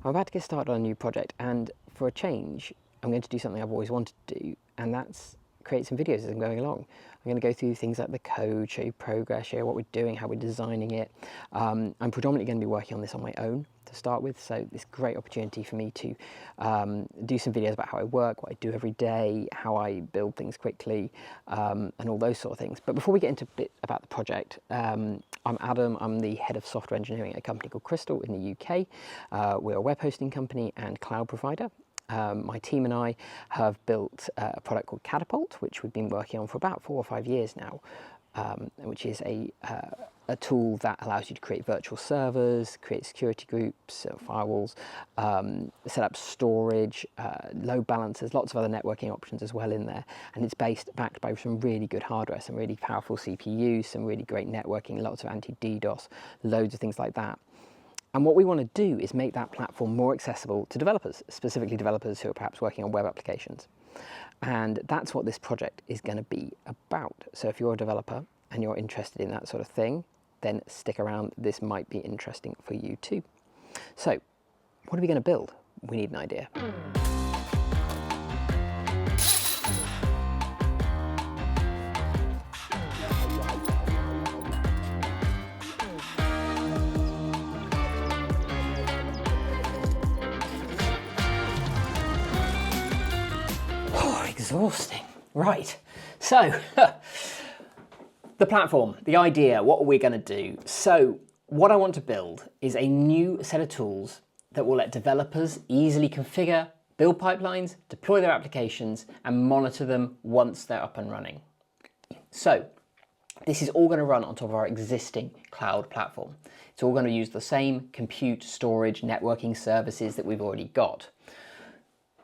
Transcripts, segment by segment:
I'm about to get started on a new project, and for a change, I'm going to do something I've always wanted to do, and that's create some videos as I'm going along. I'm going to go through things like the code, show you progress, show you what we're doing, how we're designing it. I'm predominantly going to be working on this on my own to start with, so this great opportunity for me to do some videos about how I work, what I do every day, how I build things quickly, and all those sort of things. But before we get into a bit about the project, I'm Adam. I'm the head of software engineering at a company called Crystal in the UK. We're a web hosting company and cloud provider. My team and I have built a product called Katapult, which we've been working on for about 4 or 5 years now, which is a tool that allows you to create virtual servers, create security groups, firewalls, set up storage, load balancers, lots of other networking options as well in there. And it's backed by some really good hardware, some really powerful CPUs, some really great networking, lots of anti-DDoS, loads of things like that. And what we want to do is make that platform more accessible to developers, specifically developers who are perhaps working on web applications. And that's what this project is going to be about. So if you're a developer and you're interested in that sort of thing, then stick around. This might be interesting for you too. So what are we going to build? We need an idea. Exhausting. Right, so the platform, the idea, what are we going to do? So what I want to build is a new set of tools that will let developers easily configure, build pipelines, deploy their applications, and monitor them once they're up and running. So this is all going to run on top of our existing cloud platform. It's all going to use the same compute, storage, networking services that we've already got.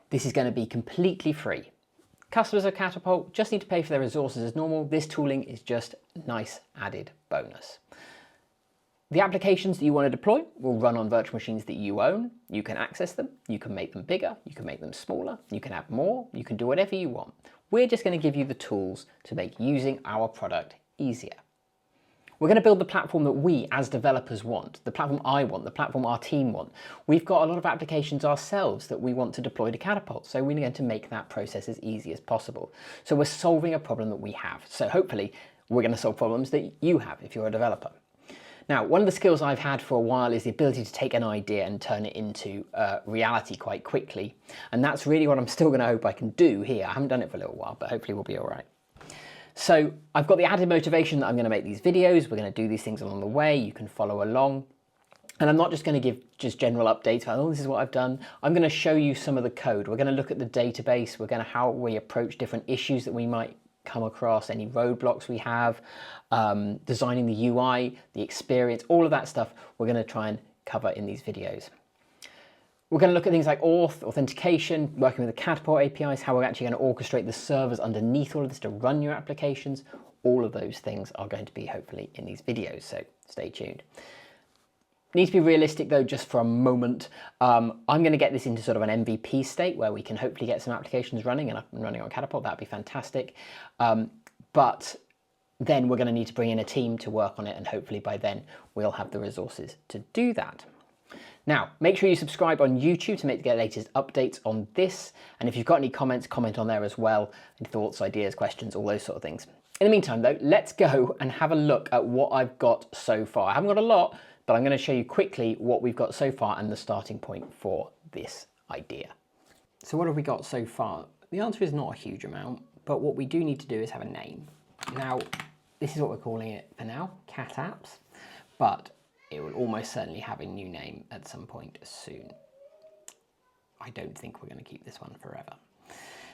This is going to be completely free. Customers of Katapult just need to pay for their resources as normal. This tooling is just a nice added bonus. The applications that you want to deploy will run on virtual machines that you own. You can access them, you can make them bigger, you can make them smaller, you can add more, you can do whatever you want. We're just going to give you the tools to make using our product easier. We're going to build the platform that we as developers want, the platform I want, the platform our team want. We've got a lot of applications ourselves that we want to deploy to Katapult, so we're going to make that process as easy as possible. So we're solving a problem that we have. So hopefully we're going to solve problems that you have if you're a developer. Now, one of the skills I've had for a while is the ability to take an idea and turn it into reality quite quickly. And that's really what I'm still going to hope I can do here. I haven't done it for a little while, but hopefully we'll be all right. So I've got the added motivation that I'm going to make these videos. We're going to do these things along the way. You can follow along. And I'm not just going to give just general updates about, oh, this is what I've done. I'm going to show you some of the code. We're going to look at the database. We're going to how we approach different issues that we might come across, any roadblocks we have, designing the UI, the experience, all of that stuff we're going to try and cover in these videos. We're going to look at things like authentication, working with the Katapult APIs, how we're actually going to orchestrate the servers underneath all of this to run your applications. All of those things are going to be hopefully in these videos, so stay tuned. Need to be realistic though, just for a moment. I'm going to get this into sort of an MVP state where we can hopefully get some applications running and up and running on Katapult. That'd be fantastic. But then we're going to need to bring in a team to work on it, and hopefully by then we'll have the resources to do that. Now, make sure you subscribe on YouTube to get the latest updates on this. And if you've got any comments, comment on there as well. Any thoughts, ideas, questions, all those sort of things. In the meantime though, let's go and have a look at what I've got so far. I haven't got a lot, but I'm going to show you quickly what we've got so far and the starting point for this idea. So what have we got so far? The answer is not a huge amount, but what we do need to do is have a name. Now, this is what we're calling it for now, Cat Apps, but it will almost certainly have a new name at some point soon. I don't think we're going to keep this one forever.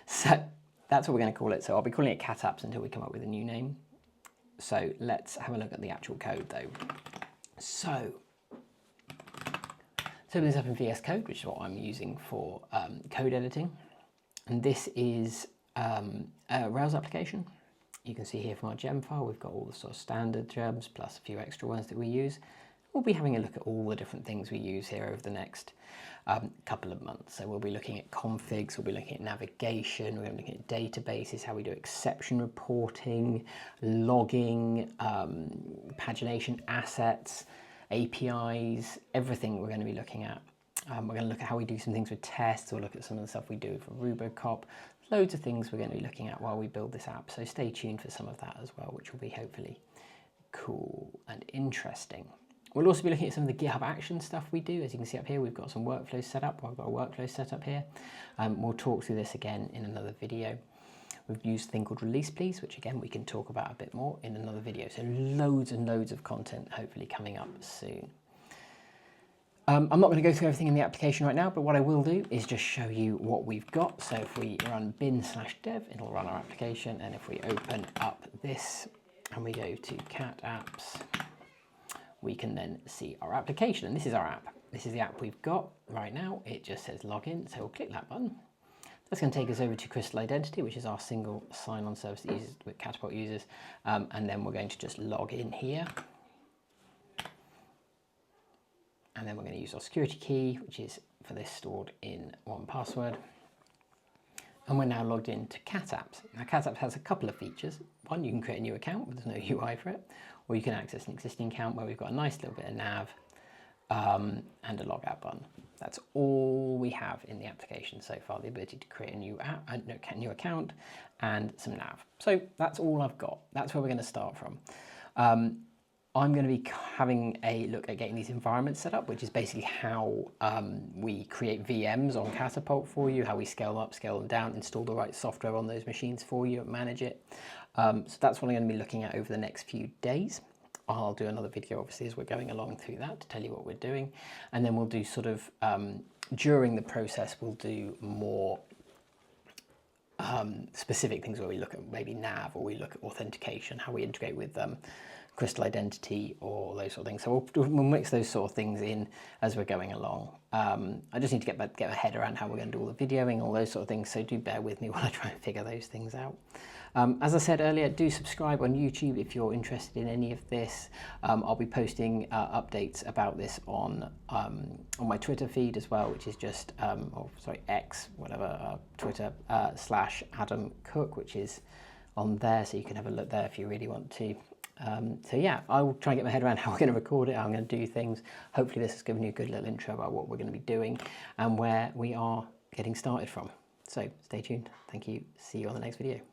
So that's what we're going to call it. So I'll be calling it Cat Apps until we come up with a new name. So let's have a look at the actual code though. So open this up in VS Code, which is what I'm using for code editing. And this is a Rails application. You can see here from our gem file, we've got all the sort of standard gems plus a few extra ones that we use. We'll be having a look at all the different things we use here over the next couple of months. So we'll be looking at configs, we'll be looking at navigation, we're going to be looking at databases, how we do exception reporting, logging, pagination, assets, APIs, everything we're going to be looking at. We're going to look at how we do some things with tests. We'll look at some of the stuff we do for Rubocop. Loads of things we're going to be looking at while we build this app. So stay tuned for some of that as well, which will be hopefully cool and interesting. We'll also be looking at some of the GitHub Action stuff we do. As you can see up here, we've got some workflows set up. I've got a workflow set up here. We'll talk through this again in another video. We've used a thing called Release Please, which again, we can talk about a bit more in another video. So loads and loads of content hopefully coming up soon. I'm not going to go through everything in the application right now, but what I will do is just show you what we've got. So if we run bin/dev, it'll run our application. And if we open up this and we go to cat apps, we can then see our application. And this is our app. This is the app we've got right now. It just says login. So we'll click that button. That's going to take us over to Crystal Identity, which is our single sign-on service that Katapult uses. And then we're going to just log in here. And then we're going to use our security key, which is for this stored in 1Password. And we're now logged into Cat Apps. Now Cat Apps has a couple of features. One, you can create a new account, but there's no UI for it. Or you can access an existing account where we've got a nice little bit of nav and a logout button. That's all we have in the application so far, the ability to create a new app, new account and some nav. So that's all I've got. That's where we're going to start from. I'm going to be having a look at getting these environments set up, which is basically how we create VMs on Katapult for you, how we scale them up, scale them down, install the right software on those machines for you, and manage it. So that's what I'm going to be looking at over the next few days. I'll do another video, obviously, as we're going along through that to tell you what we're doing. And then we'll do sort of, during the process, we'll do more specific things where we look at maybe nav, or we look at authentication, how we integrate with Crystal Identity or those sort of things. So we'll mix those sort of things in as we're going along. I just need to get my head around how we're going to do all the videoing, all those sort of things. So do bear with me while I try and figure those things out. As I said earlier, do subscribe on YouTube if you're interested in any of this. I'll be posting updates about this on my Twitter feed as well, which is just, X, whatever, Twitter /Adam Cook, which is on there. So you can have a look there if you really want to. So yeah, I will try and get my head around how we're going to record it, how I'm going to do things. Hopefully this has given you a good little intro about what we're going to be doing and where we are getting started from. So stay tuned. Thank you. See you on the next video.